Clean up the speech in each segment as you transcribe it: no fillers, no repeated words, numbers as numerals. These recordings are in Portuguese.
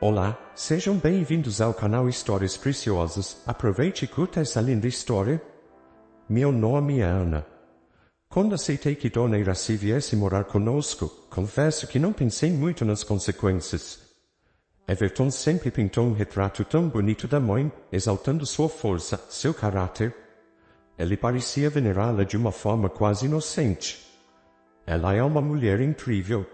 Olá, sejam bem-vindos ao canal Histórias Preciosas. Aproveite e curta essa linda história. Meu nome é Ana. Quando aceitei que Dona Iraci viesse morar conosco, confesso que não pensei muito nas consequências. Everton sempre pintou um retrato tão bonito da mãe, exaltando sua força, seu caráter. Ele parecia venerá-la de uma forma quase inocente. Ela é uma mulher incrível.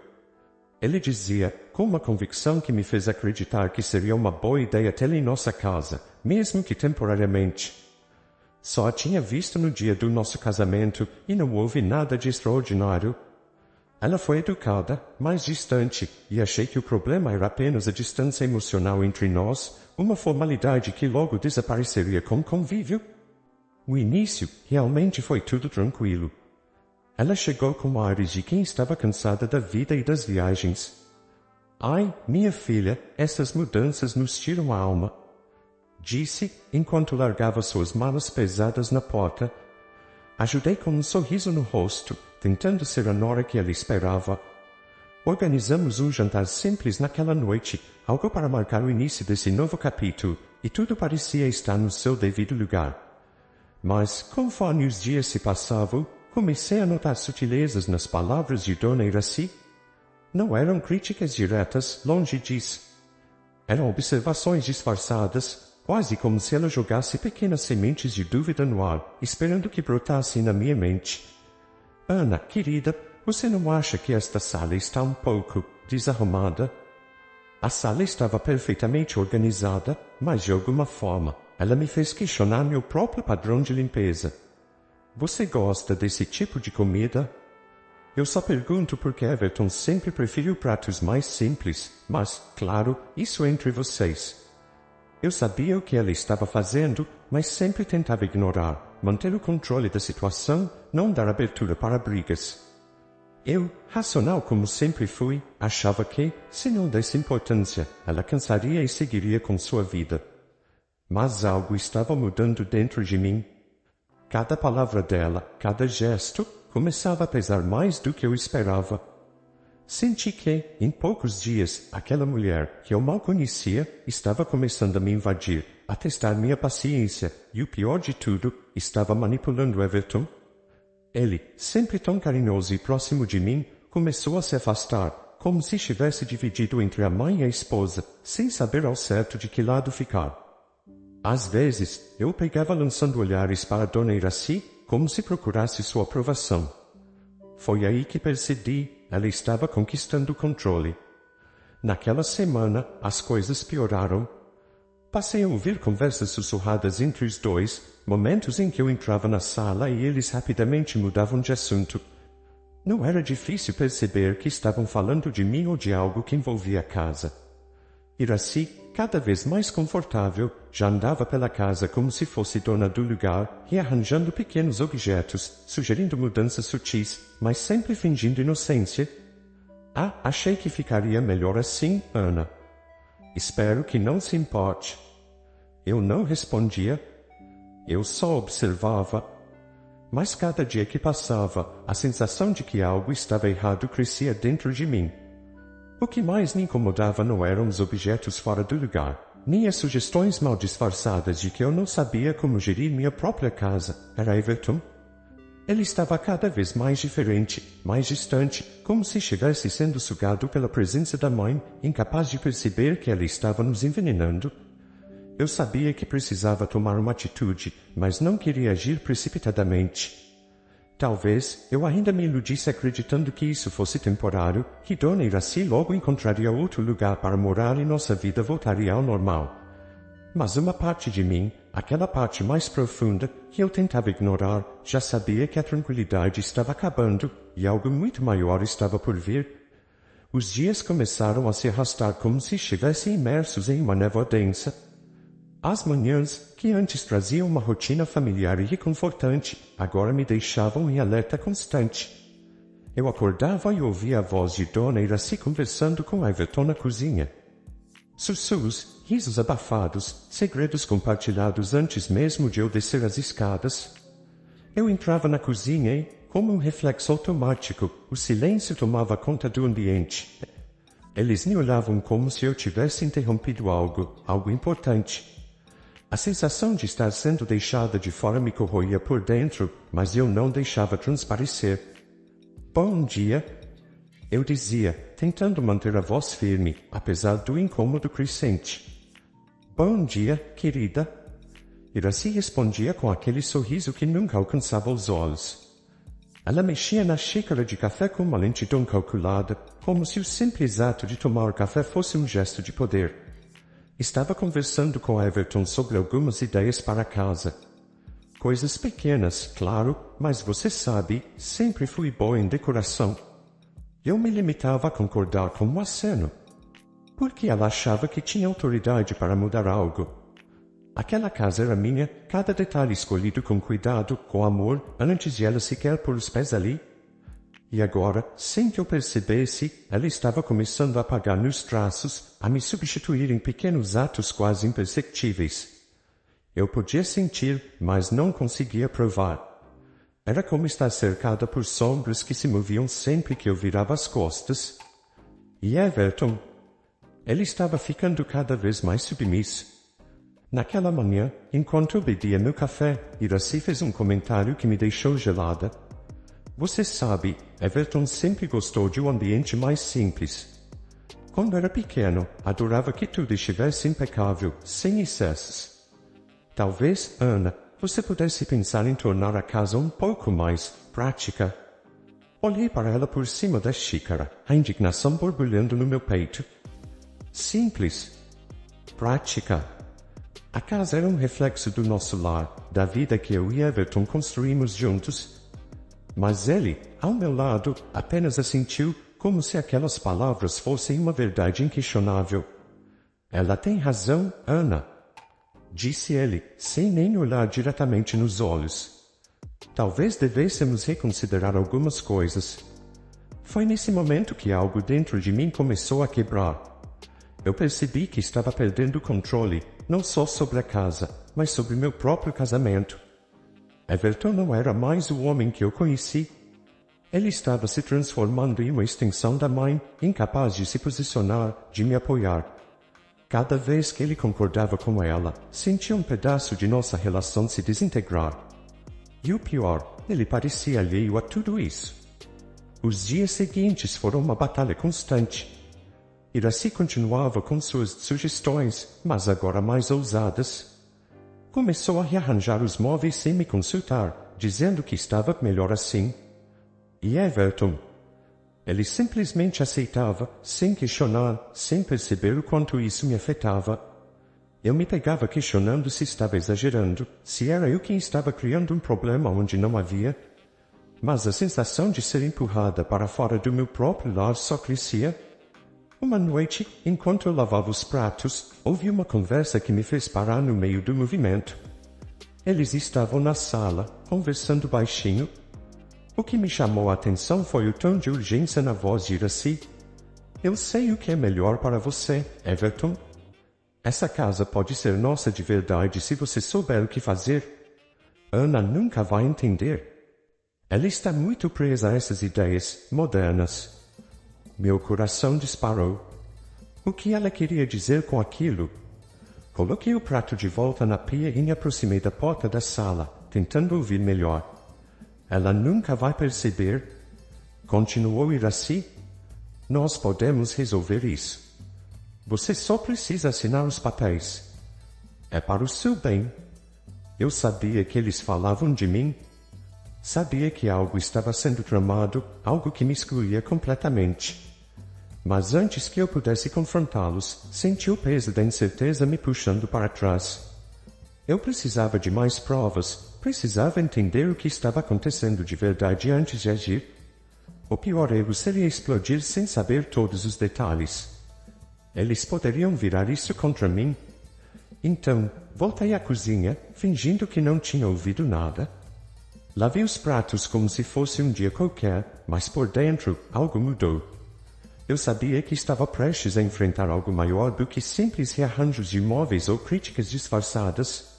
Ele dizia, com uma convicção que me fez acreditar que seria uma boa ideia tê-la em nossa casa, mesmo que temporariamente. Só a tinha visto no dia do nosso casamento e não houve nada de extraordinário. Ela foi educada, mais distante, e achei que o problema era apenas a distância emocional entre nós, uma formalidade que logo desapareceria com o convívio. O início realmente foi tudo tranquilo. Ela chegou com ares de quem estava cansada da vida e das viagens. Ai, minha filha, essas mudanças nos tiram a alma, disse, enquanto largava suas malas pesadas na porta. Ajudei com um sorriso no rosto, tentando ser a nora que ela esperava. Organizamos um jantar simples naquela noite, algo para marcar o início desse novo capítulo, e tudo parecia estar no seu devido lugar. Mas, conforme os dias se passavam, comecei a notar sutilezas nas palavras de Dona Iraci. Não eram críticas diretas, longe disso. Eram observações disfarçadas, quase como se ela jogasse pequenas sementes de dúvida no ar, esperando que brotassem na minha mente. Ana, querida, você não acha que esta sala está um pouco desarrumada? A sala estava perfeitamente organizada, mas de alguma forma, ela me fez questionar meu próprio padrão de limpeza. Você gosta desse tipo de comida? Eu só pergunto porque Everton sempre preferiu pratos mais simples, mas, claro, isso é entre vocês. Eu sabia o que ela estava fazendo, mas sempre tentava ignorar, manter o controle da situação, não dar abertura para brigas. Eu, racional como sempre fui, achava que, se não desse importância, ela cansaria e seguiria com sua vida. Mas algo estava mudando dentro de mim. Cada palavra dela, cada gesto, começava a pesar mais do que eu esperava. Senti que, em poucos dias, aquela mulher, que eu mal conhecia, estava começando a me invadir, a testar minha paciência, e o pior de tudo, estava manipulando Everton. Ele, sempre tão carinhoso e próximo de mim, começou a se afastar, como se estivesse dividido entre a mãe e a esposa, sem saber ao certo de que lado ficar. Às vezes, eu pegava lançando olhares para Dona Iraci, como se procurasse sua aprovação. Foi aí que percebi, ela estava conquistando o controle. Naquela semana, as coisas pioraram. Passei a ouvir conversas sussurradas entre os dois, momentos em que eu entrava na sala e eles rapidamente mudavam de assunto. Não era difícil perceber que estavam falando de mim ou de algo que envolvia a casa. Iraci, cada vez mais confortável, já andava pela casa como se fosse dona do lugar, rearranjando pequenos objetos, sugerindo mudanças sutis, mas sempre fingindo inocência. Ah, achei que ficaria melhor assim, Ana. Espero que não se importe. Eu não respondia. Eu só observava. Mas cada dia que passava, a sensação de que algo estava errado crescia dentro de mim. O que mais me incomodava não eram os objetos fora do lugar, nem as sugestões mal disfarçadas de que eu não sabia como gerir minha própria casa. Era Everton. Ele estava cada vez mais diferente, mais distante, como se estivesse sendo sugado pela presença da mãe, incapaz de perceber que ela estava nos envenenando. Eu sabia que precisava tomar uma atitude, mas não queria agir precipitadamente. Talvez eu ainda me iludisse acreditando que isso fosse temporário, que Dona Iraci logo encontraria outro lugar para morar e nossa vida voltaria ao normal. Mas uma parte de mim, aquela parte mais profunda, que eu tentava ignorar, já sabia que a tranquilidade estava acabando e algo muito maior estava por vir. Os dias começaram a se arrastar como se estivessem imersos em uma névoa densa. As manhãs, que antes traziam uma rotina familiar e reconfortante, agora me deixavam em alerta constante. Eu acordava e ouvia a voz de Dona Iraci conversando com Everton na cozinha. Sussurros, risos abafados, segredos compartilhados antes mesmo de eu descer as escadas. Eu entrava na cozinha e, como um reflexo automático, o silêncio tomava conta do ambiente. Eles me olhavam como se eu tivesse interrompido algo importante. A sensação de estar sendo deixada de fora me corroía por dentro, mas eu não deixava transparecer. Bom dia, eu dizia, tentando manter a voz firme, apesar do incômodo crescente. Bom dia, querida. Iracy respondia com aquele sorriso que nunca alcançava os olhos. Ela mexia na xícara de café com uma lentidão calculada, como se o simples ato de tomar café fosse um gesto de poder. Estava conversando com Everton sobre algumas ideias para casa. Coisas pequenas, claro, mas você sabe, sempre fui boa em decoração. Eu me limitava a concordar com o aceno. Porque ela achava que tinha autoridade para mudar algo. Aquela casa era minha, cada detalhe escolhido com cuidado, com amor, antes de ela sequer pôr os pés ali. E agora, sem que eu percebesse, ela estava começando a apagar nos traços, a me substituir em pequenos atos quase imperceptíveis. Eu podia sentir, mas não conseguia provar. Era como estar cercada por sombras que se moviam sempre que eu virava as costas. E Everton? Ele estava ficando cada vez mais submisso. Naquela manhã, enquanto eu bebia meu café, Iracy fez um comentário que me deixou gelada. Você sabe, Everton sempre gostou de um ambiente mais simples. Quando era pequeno, adorava que tudo estivesse impecável, sem excessos. Talvez, Ana, você pudesse pensar em tornar a casa um pouco mais prática. Olhei para ela por cima da xícara, a indignação borbulhando no meu peito. Simples. Prática. A casa era um reflexo do nosso lar, da vida que eu e Everton construímos juntos. Mas ele, ao meu lado, apenas assentiu, como se aquelas palavras fossem uma verdade inquestionável. Ela tem razão, Ana, disse ele, sem nem olhar diretamente nos olhos. Talvez devêssemos reconsiderar algumas coisas. Foi nesse momento que algo dentro de mim começou a quebrar. Eu percebi que estava perdendo o controle, não só sobre a casa, mas sobre meu próprio casamento. Everton não era mais o homem que eu conheci. Ele estava se transformando em uma extensão da mãe, incapaz de se posicionar, de me apoiar. Cada vez que ele concordava com ela, sentia um pedaço de nossa relação se desintegrar. E o pior, ele parecia alheio a tudo isso. Os dias seguintes foram uma batalha constante. Iracy continuava com suas sugestões, mas agora mais ousadas. Começou a rearranjar os móveis sem me consultar, dizendo que estava melhor assim. E Everton? Ele simplesmente aceitava, sem questionar, sem perceber o quanto isso me afetava. Eu me pegava questionando se estava exagerando, se era eu quem estava criando um problema onde não havia. Mas a sensação de ser empurrada para fora do meu próprio lar só crescia. Uma noite, enquanto eu lavava os pratos, ouvi uma conversa que me fez parar no meio do movimento. Eles estavam na sala, conversando baixinho. O que me chamou a atenção foi o tom de urgência na voz de Iracy. Eu sei o que é melhor para você, Everton. Essa casa pode ser nossa de verdade se você souber o que fazer. Ana nunca vai entender. Ela está muito presa a essas ideias modernas. Meu coração disparou. O que ela queria dizer com aquilo? Coloquei o prato de volta na pia e me aproximei da porta da sala, tentando ouvir melhor. Ela nunca vai perceber. Continuou Iracy. Nós podemos resolver isso. Você só precisa assinar os papéis. É para o seu bem. Eu sabia que eles falavam de mim. Sabia que algo estava sendo tramado, algo que me excluía completamente. Mas antes que eu pudesse confrontá-los, senti o peso da incerteza me puxando para trás. Eu precisava de mais provas, precisava entender o que estava acontecendo de verdade antes de agir. O pior erro seria explodir sem saber todos os detalhes. Eles poderiam virar isso contra mim. Então, voltei à cozinha, fingindo que não tinha ouvido nada. Lavei os pratos como se fosse um dia qualquer, mas por dentro, algo mudou. Eu sabia que estava prestes a enfrentar algo maior do que simples rearranjos de móveis ou críticas disfarçadas.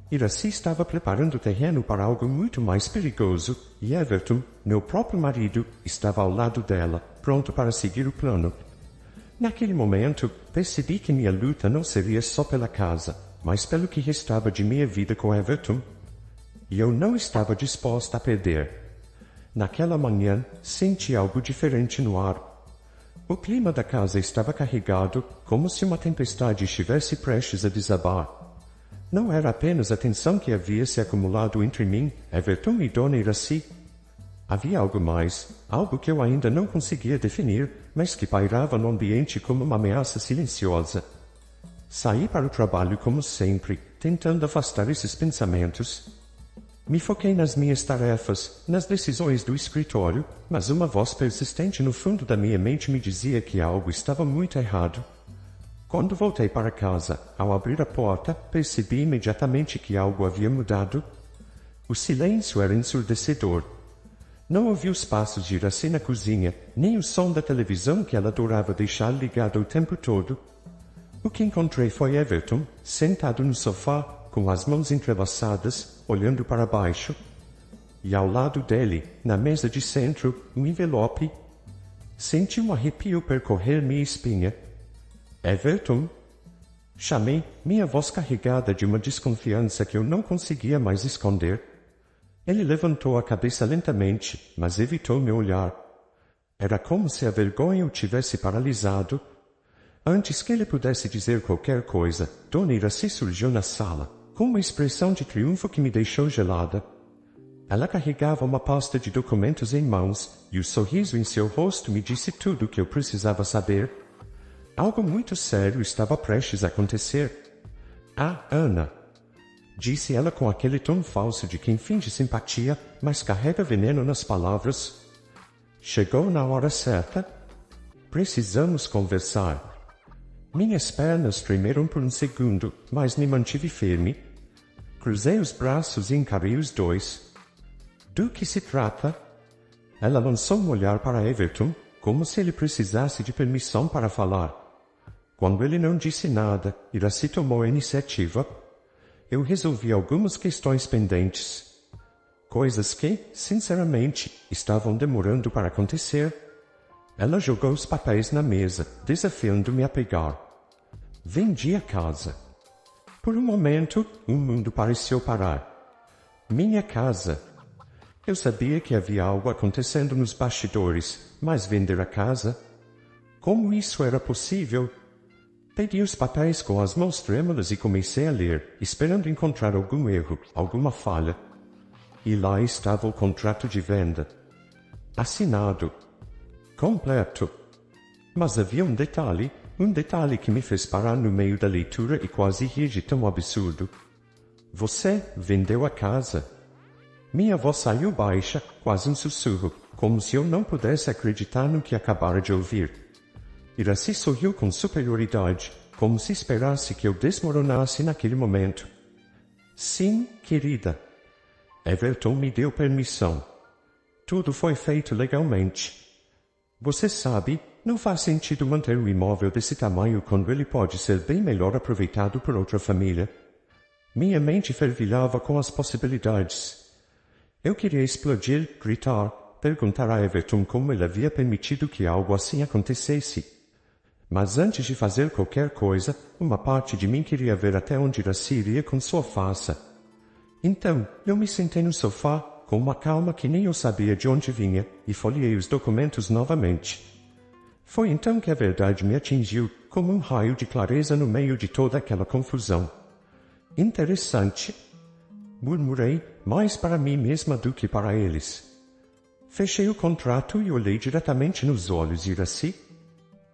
Iracy estava preparando o terreno para algo muito mais perigoso, e Everton, meu próprio marido, estava ao lado dela, pronto para seguir o plano. Naquele momento, percebi que minha luta não seria só pela casa, mas pelo que restava de minha vida com Everton. E eu não estava disposta a perder. Naquela manhã, senti algo diferente no ar. O clima da casa estava carregado, como se uma tempestade estivesse prestes a desabar. Não era apenas a tensão que havia se acumulado entre mim, Everton e Dona Iracy. Havia algo mais, algo que eu ainda não conseguia definir, mas que pairava no ambiente como uma ameaça silenciosa. Saí para o trabalho como sempre, tentando afastar esses pensamentos. Me foquei nas minhas tarefas, nas decisões do escritório, mas uma voz persistente no fundo da minha mente me dizia que algo estava muito errado. Quando voltei para casa, ao abrir a porta, percebi imediatamente que algo havia mudado. O silêncio era ensurdecedor. Não ouvi os passos de Iracy na cozinha, nem o som da televisão que ela adorava deixar ligada o tempo todo. O que encontrei foi Everton, sentado no sofá, com as mãos entrelaçadas, olhando para baixo. E ao lado dele, na mesa de centro, um envelope. Senti um arrepio percorrer minha espinha. Everton? Chamei, minha voz carregada de uma desconfiança que eu não conseguia mais esconder. Ele levantou a cabeça lentamente, mas evitou meu olhar. Era como se a vergonha o tivesse paralisado. Antes que ele pudesse dizer qualquer coisa, Dona Iracy surgiu na sala, com uma expressão de triunfo que me deixou gelada. Ela carregava uma pasta de documentos em mãos, e o sorriso em seu rosto me disse tudo o que eu precisava saber. Algo muito sério estava prestes a acontecer. Ah, Ana! Disse ela com aquele tom falso de quem finge simpatia, mas carrega veneno nas palavras. Chegou na hora certa? Precisamos conversar. Minhas pernas tremeram por um segundo, mas me mantive firme. Cruzei os braços e encarei os dois. Do que se trata? Ela lançou um olhar para Everton, como se ele precisasse de permissão para falar. Quando ele não disse nada, Iracy tomou a iniciativa. Eu resolvi algumas questões pendentes. Coisas que, sinceramente, estavam demorando para acontecer. Ela jogou os papéis na mesa, desafiando-me a pegar. Vendi a casa. Por um momento, o mundo pareceu parar. Minha casa. Eu sabia que havia algo acontecendo nos bastidores, mas vender a casa? Como isso era possível? Pedi os papéis com as mãos trêmulas e comecei a ler, esperando encontrar algum erro, alguma falha. E lá estava o contrato de venda. Assinado. Completo. Mas havia um detalhe que me fez parar no meio da leitura e quase rir de tão absurdo. Você vendeu a casa. Minha voz saiu baixa, quase um sussurro, como se eu não pudesse acreditar no que acabara de ouvir. Iracy sorriu com superioridade, como se esperasse que eu desmoronasse naquele momento. Sim, querida. Everton me deu permissão. Tudo foi feito legalmente. Você sabe, não faz sentido manter um imóvel desse tamanho quando ele pode ser bem melhor aproveitado por outra família. Minha mente fervilhava com as possibilidades. Eu queria explodir, gritar, perguntar a Everton como ele havia permitido que algo assim acontecesse. Mas antes de fazer qualquer coisa, uma parte de mim queria ver até onde Iracy iria com sua farsa. Então, eu me sentei no sofá, com uma calma que nem eu sabia de onde vinha, e folheei os documentos novamente. Foi então que a verdade me atingiu, como um raio de clareza no meio de toda aquela confusão. Interessante, murmurei, mais para mim mesma do que para eles. Fechei o contrato e olhei diretamente nos olhos de Iracy.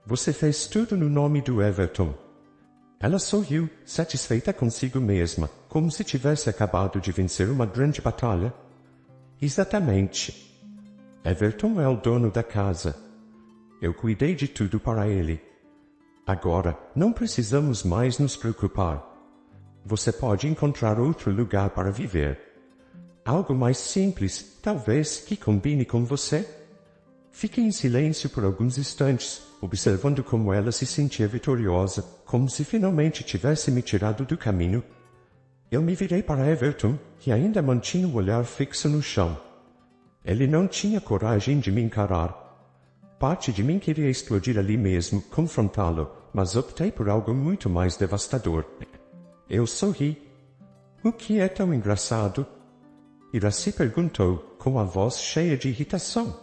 Você fez tudo no nome do Everton. Ela sorriu, satisfeita consigo mesma, como se tivesse acabado de vencer uma grande batalha. Exatamente. Everton é o dono da casa. Eu cuidei de tudo para ele. Agora, não precisamos mais nos preocupar. Você pode encontrar outro lugar para viver. Algo mais simples, talvez, que combine com você. Fiquei em silêncio por alguns instantes, observando como ela se sentia vitoriosa, como se finalmente tivesse me tirado do caminho. Eu me virei para Everton, que ainda mantinha o olhar fixo no chão. Ele não tinha coragem de me encarar. Parte de mim queria explodir ali mesmo, confrontá-lo, mas optei por algo muito mais devastador. Eu sorri. O que é tão engraçado? Iracy perguntou, com a voz cheia de irritação.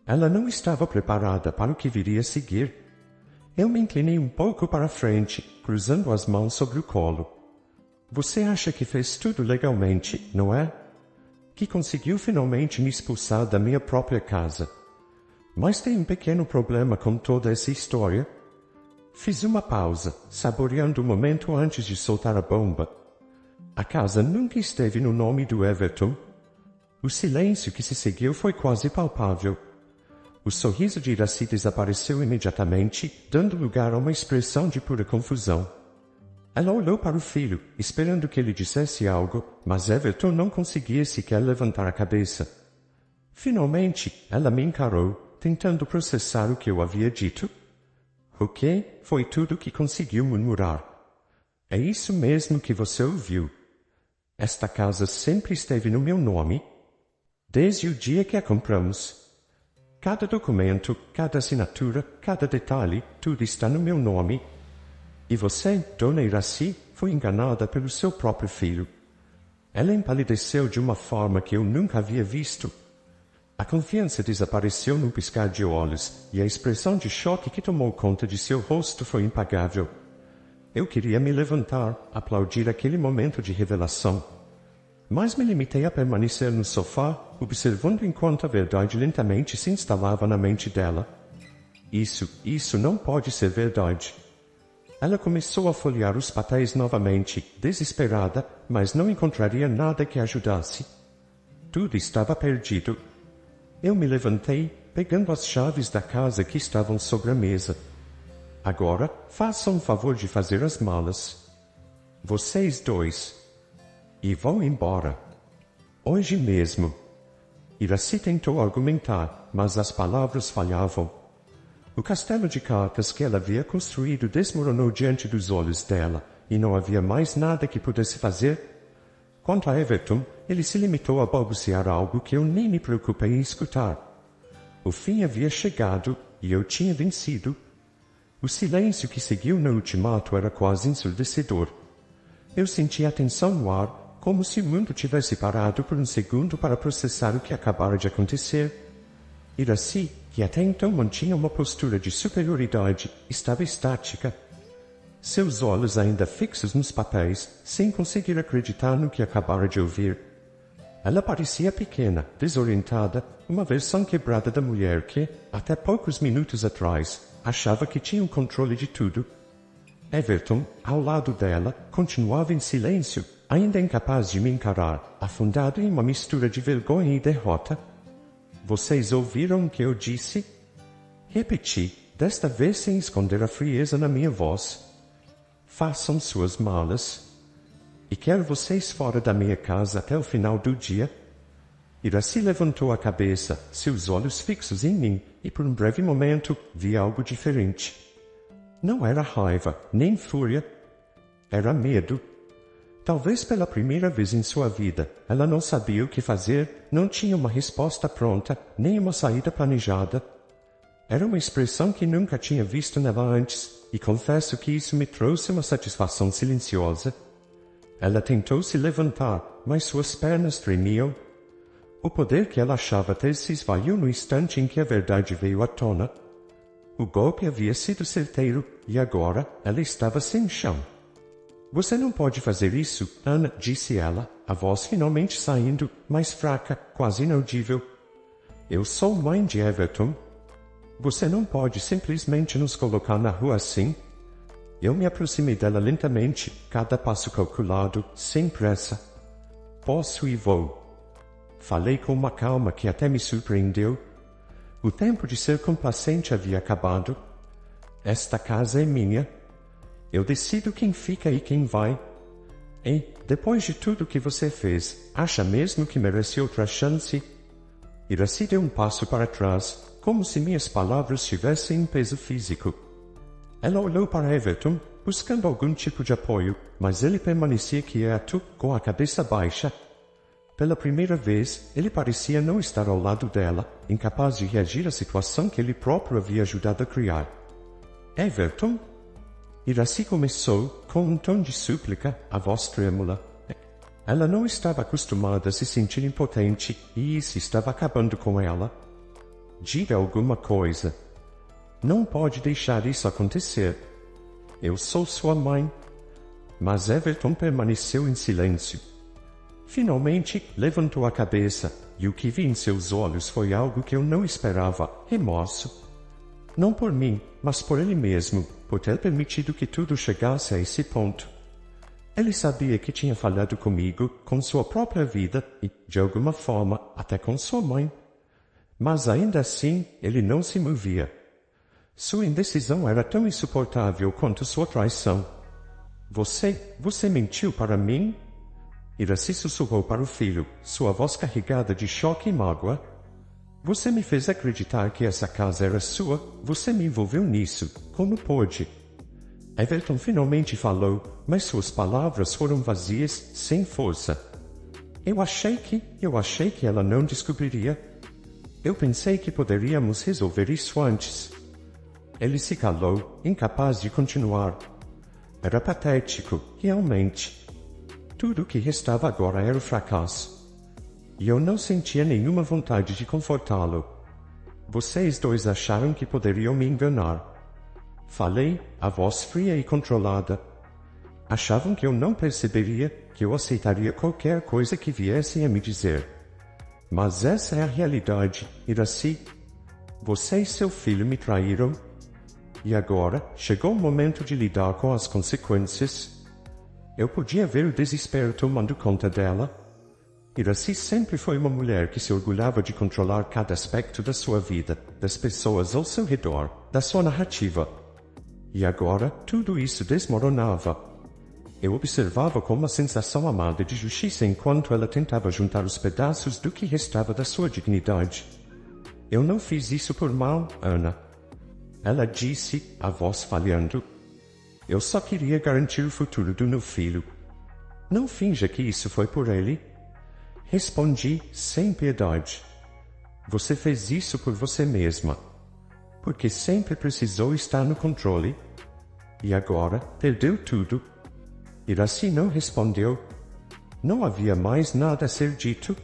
Ela não estava preparada para o que viria a seguir. Eu me inclinei um pouco para a frente, cruzando as mãos sobre o colo. Você acha que fez tudo legalmente, não é? Que conseguiu finalmente me expulsar da minha própria casa. Mas tem um pequeno problema com toda essa história. Fiz uma pausa, saboreando o momento antes de soltar a bomba. A casa nunca esteve no nome do Everton. O silêncio que se seguiu foi quase palpável. O sorriso de Iracy desapareceu imediatamente, dando lugar a uma expressão de pura confusão. Ela olhou para o filho, esperando que ele dissesse algo, mas Everton não conseguia sequer levantar a cabeça. Finalmente, ela me encarou, tentando processar o que eu havia dito. O quê? Foi tudo que conseguiu murmurar. É isso mesmo que você ouviu. Esta casa sempre esteve no meu nome, desde o dia que a compramos. Cada documento, cada assinatura, cada detalhe, tudo está no meu nome. E você, Dona Iracy, foi enganada pelo seu próprio filho. Ela empalideceu de uma forma que eu nunca havia visto. A confiança desapareceu num piscar de olhos, e a expressão de choque que tomou conta de seu rosto foi impagável. Eu queria me levantar, aplaudir aquele momento de revelação. Mas me limitei a permanecer no sofá, observando enquanto a verdade lentamente se instalava na mente dela. Isso não pode ser verdade. Ela começou a folhear os papéis novamente, desesperada, mas não encontraria nada que ajudasse. Tudo estava perdido. Eu me levantei, pegando as chaves da casa que estavam sobre a mesa. Agora, façam o favor de fazer as malas. Vocês dois. E vão embora. Hoje mesmo. Iracy tentou argumentar, mas as palavras falhavam. O castelo de cartas que ela havia construído desmoronou diante dos olhos dela, e não havia mais nada que pudesse fazer. Quanto a Everton, ele se limitou a balbuciar algo que eu nem me preocupei em escutar. O fim havia chegado, e eu tinha vencido. O silêncio que seguiu no ultimato era quase ensurdecedor. Eu senti a tensão no ar, como se o mundo tivesse parado por um segundo para processar o que acabara de acontecer. Iracy, que até então mantinha uma postura de superioridade, estava estática. Seus olhos ainda fixos nos papéis, sem conseguir acreditar no que acabara de ouvir. Ela parecia pequena, desorientada, uma versão quebrada da mulher que, até poucos minutos atrás, achava que tinha o controle de tudo. Everton, ao lado dela, continuava em silêncio, ainda incapaz de me encarar, afundado em uma mistura de vergonha e derrota. Vocês ouviram o que eu disse? Repeti, desta vez sem esconder a frieza na minha voz. Façam suas malas. E quero vocês fora da minha casa até o final do dia. Iracy levantou a cabeça, seus olhos fixos em mim, e por um breve momento vi algo diferente. Não era raiva, nem fúria. Era medo. Talvez pela primeira vez em sua vida, ela não sabia o que fazer, não tinha uma resposta pronta, nem uma saída planejada. Era uma expressão que nunca tinha visto nela antes, e confesso que isso me trouxe uma satisfação silenciosa. Ela tentou se levantar, mas suas pernas tremiam. O poder que ela achava ter se esvaiu no instante em que a verdade veio à tona. O golpe havia sido certeiro, e agora ela estava sem chão. Você não pode fazer isso, Ana, disse ela, a voz finalmente saindo, mais fraca, quase inaudível. Eu sou mãe de Everton. Você não pode simplesmente nos colocar na rua assim. Eu me aproximei dela lentamente, cada passo calculado, sem pressa. Posso e vou. Falei com uma calma que até me surpreendeu. O tempo de ser complacente havia acabado. Esta casa é minha. Eu decido quem fica e quem vai. E, depois de tudo que você fez, acha mesmo que merece outra chance? Iracy deu um passo para trás, como se minhas palavras tivessem um peso físico. Ela olhou para Everton, buscando algum tipo de apoio, mas ele permanecia quieto, com a cabeça baixa. Pela primeira vez, ele parecia não estar ao lado dela, incapaz de reagir à situação que ele próprio havia ajudado a criar. Everton? Iracy começou, com um tom de súplica, a voz trêmula. Ela não estava acostumada a se sentir impotente, e isso estava acabando com ela. Diga alguma coisa. Não pode deixar isso acontecer. Eu sou sua mãe. Mas Everton permaneceu em silêncio. Finalmente, levantou a cabeça, e o que vi em seus olhos foi algo que eu não esperava: remorso. Não por mim, mas por ele mesmo, por ter permitido que tudo chegasse a esse ponto. Ele sabia que tinha falhado comigo, com sua própria vida e, de alguma forma, até com sua mãe. Mas ainda assim, ele não se movia. Sua indecisão era tão insuportável quanto sua traição. Você mentiu para mim? Iracy sussurrou para o filho, sua voz carregada de choque e mágoa. Você me fez acreditar que essa casa era sua, você me envolveu nisso, como pôde? Everton finalmente falou, mas suas palavras foram vazias, sem força. Eu achei que ela não descobriria. Eu pensei que poderíamos resolver isso antes. Ele se calou, incapaz de continuar. Era patético, realmente. Tudo o que restava agora era o fracasso. E eu não sentia nenhuma vontade de confortá-lo. Vocês dois acharam que poderiam me enganar. Falei, a voz fria e controlada. Achavam que eu não perceberia, que eu aceitaria qualquer coisa que viessem a me dizer. Mas essa é a realidade, Iracy. Você e seu filho me traíram. E agora, chegou o momento de lidar com as consequências. Eu podia ver o desespero tomando conta dela. Iracy sempre foi uma mulher que se orgulhava de controlar cada aspecto da sua vida, das pessoas ao seu redor, da sua narrativa. E agora, tudo isso desmoronava. Eu observava com uma sensação amada de justiça enquanto ela tentava juntar os pedaços do que restava da sua dignidade. Eu não fiz isso por mal, Ana. Ela disse, a voz falhando. Eu só queria garantir o futuro do meu filho. Não finja que isso foi por ele. Respondi, sem piedade. Você fez isso por você mesma. Porque sempre precisou estar no controle. E agora, perdeu tudo. Iracy não respondeu. Não havia mais nada a ser dito.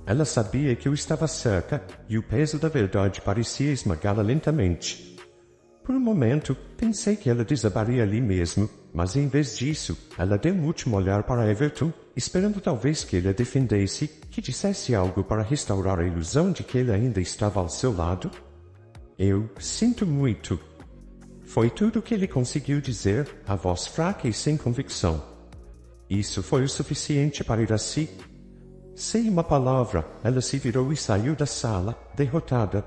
Ela sabia que eu estava certa, e o peso da verdade parecia esmagá-la lentamente. Por um momento, pensei que ela desabaria ali mesmo, mas em vez disso, ela deu um último olhar para Everton, esperando talvez que ele a defendesse, que dissesse algo para restaurar a ilusão de que ele ainda estava ao seu lado. Eu sinto muito. Foi tudo o que ele conseguiu dizer, a voz fraca e sem convicção. Isso foi o suficiente para Iracy. Sem uma palavra, ela se virou e saiu da sala, derrotada.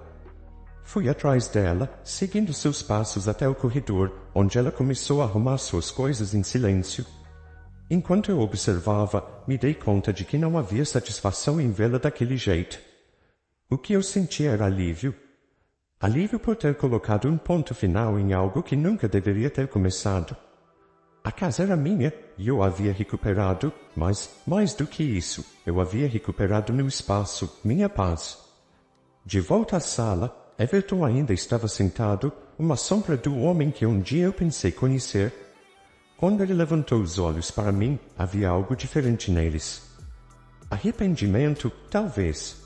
Fui atrás dela, seguindo seus passos até o corredor, onde ela começou a arrumar suas coisas em silêncio. Enquanto eu observava, me dei conta de que não havia satisfação em vê-la daquele jeito. O que eu sentia era alívio. Alívio por ter colocado um ponto final em algo que nunca deveria ter começado. A casa era minha, e eu a havia recuperado, mas, mais do que isso, eu havia recuperado meu espaço, minha paz. De volta à sala, Everton ainda estava sentado, uma sombra do homem que um dia eu pensei conhecer. Quando ele levantou os olhos para mim, havia algo diferente neles. Arrependimento, talvez.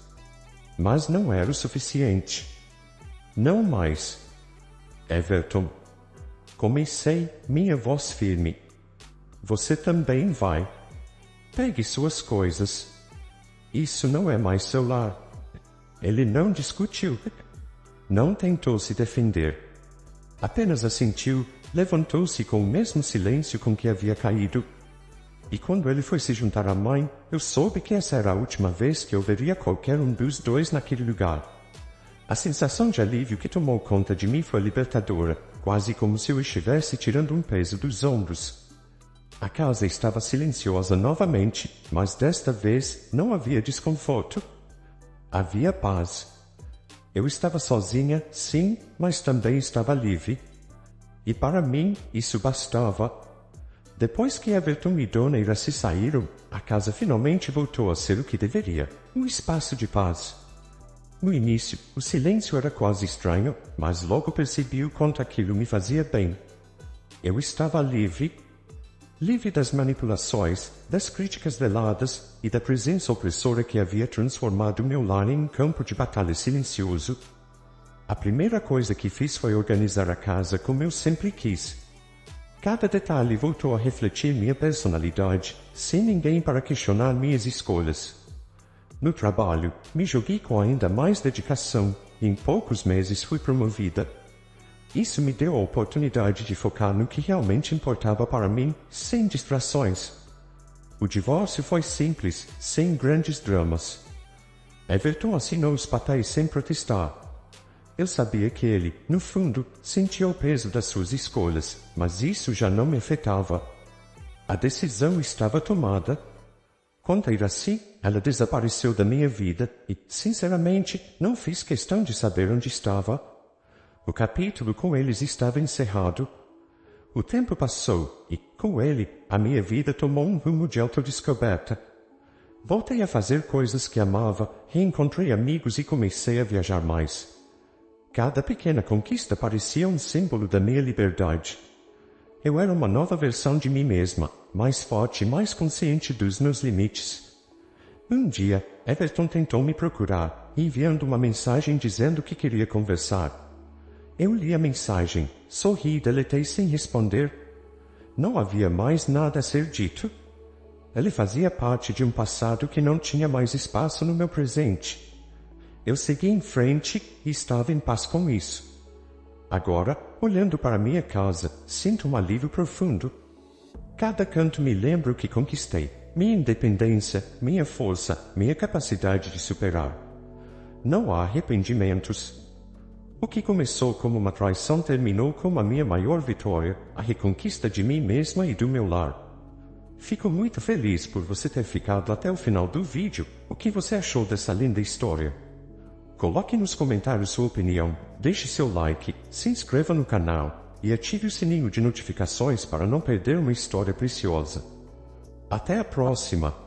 Mas não era o suficiente. Não mais. Everton. Comecei, minha voz firme. Você também vai. Pegue suas coisas. Isso não é mais seu lar. Ele não discutiu. Não tentou se defender. Apenas assentiu, levantou-se com o mesmo silêncio com que havia caído. E quando ele foi se juntar à mãe, eu soube que essa era a última vez que eu veria qualquer um dos dois naquele lugar. A sensação de alívio que tomou conta de mim foi libertadora, quase como se eu estivesse tirando um peso dos ombros. A casa estava silenciosa novamente, mas desta vez não havia desconforto. Havia paz. Eu estava sozinha, sim, mas também estava livre. E para mim, isso bastava. Depois que Everton e Dona Iracy saíram, a casa finalmente voltou a ser o que deveria, um espaço de paz. No início, o silêncio era quase estranho, mas logo percebi o quanto aquilo me fazia bem. Eu estava livre das manipulações, das críticas veladas e da presença opressora que havia transformado meu lar em um campo de batalha silencioso. A primeira coisa que fiz foi organizar a casa como eu sempre quis. Cada detalhe voltou a refletir minha personalidade, sem ninguém para questionar minhas escolhas. No trabalho, me joguei com ainda mais dedicação e em poucos meses fui promovida. Isso me deu a oportunidade de focar no que realmente importava para mim, sem distrações. O divórcio foi simples, sem grandes dramas. Everton assinou os papéis sem protestar. Eu sabia que ele, no fundo, sentia o peso das suas escolhas, mas isso já não me afetava. A decisão estava tomada. Quanto a Iracy, ela desapareceu da minha vida e, sinceramente, não fiz questão de saber onde estava. O capítulo com eles estava encerrado. O tempo passou e, com ele, a minha vida tomou um rumo de autodescoberta. Voltei a fazer coisas que amava, reencontrei amigos e comecei a viajar mais. Cada pequena conquista parecia um símbolo da minha liberdade. Eu era uma nova versão de mim mesma, mais forte e mais consciente dos meus limites. Um dia, Everton tentou me procurar, enviando uma mensagem dizendo que queria conversar. Eu li a mensagem, sorri e deletei sem responder. Não havia mais nada a ser dito. Ele fazia parte de um passado que não tinha mais espaço no meu presente. Eu segui em frente e estava em paz com isso. Agora, olhando para minha casa, sinto um alívio profundo. Cada canto me lembra o que conquistei, minha independência, minha força, minha capacidade de superar. Não há arrependimentos. O que começou como uma traição terminou como a minha maior vitória, a reconquista de mim mesma e do meu lar. Fico muito feliz por você ter ficado até o final do vídeo. O que você achou dessa linda história? Coloque nos comentários sua opinião, deixe seu like, se inscreva no canal e ative o sininho de notificações para não perder uma história preciosa. Até a próxima!